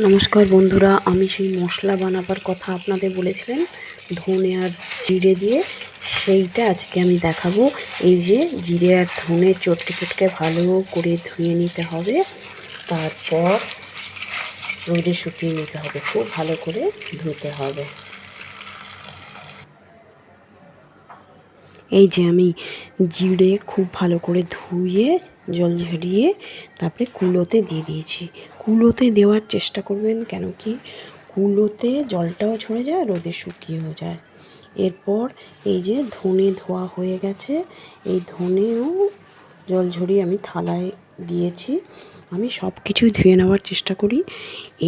নমস্কার বন্ধুরা, আমি সেই মশলা বানাবার কথা আপনাদের বলেছিলেন ধনে আর জিরে দিয়ে, সেইটা আজকে আমি দেখাবো। এই যে জিরে আর ধনে চটকে চটকে ভালো করে ধুয়ে নিতে হবে, তারপর রোদে শুকিয়ে নিতে হবে, খুব ভালো করে ধুতে হবে। এই যে আমি জিরে খুব ভালো করে ধুয়ে জল ঝরিয়ে তারপরে কুলোতে দিয়ে দিয়েছি। কুলোতে দেওয়ার চেষ্টা করবেন, কেন কি কুলোতে জলটাও ঝরে যায়, রোদে শুকিয়েও যায়। এরপর এই যে ধনে ধোয়া হয়ে গেছে, এই ধনেও জল ঝরিয়ে আমি থালায় দিয়েছি। আমি সব কিছুই ধুয়ে নেওয়ার চেষ্টা করি।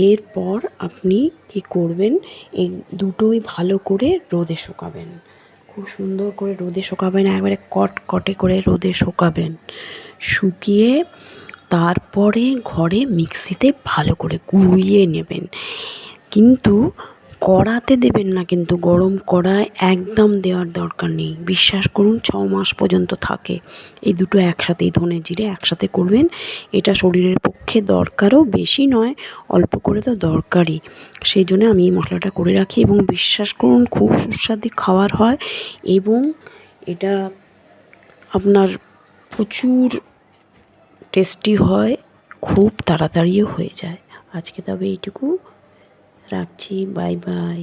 এরপর আপনি কি করবেন, এই দুটোই ভালো করে রোদে শুকাবেন, খুব সুন্দর করে রোদে শুকাবেন, একবারে কটকটে করে রোদে শুকাবেন। শুকিয়ে তারপরে ঘরে মিক্সিতে ভালো করে গুঁড়িয়ে নেবেন, কিন্তু কড়াতে দেবেন না, কিন্তু গরম কড়ায় একদম দেওয়ার দরকার নেই। বিশ্বাস করুন 6 মাস পর্যন্ত থাকে। এই দুটো একসাথেই, ধনে জিরে একসাথে করবেন। এটা শরীরের পক্ষে দরকারও বেশি নয়, অল্প করে তো দরকারই। সেই জন্য আমি এই মশলাটা করে রাখি এবং বিশ্বাস করুন খুব সুস্বাদু খাবার হয় এবং এটা আপনার প্রচুর টেস্টি হয়, খুব তাড়াতাড়িও হয়ে যায়। আজকে তবে এইটুকু রাখছি, বাই বাই।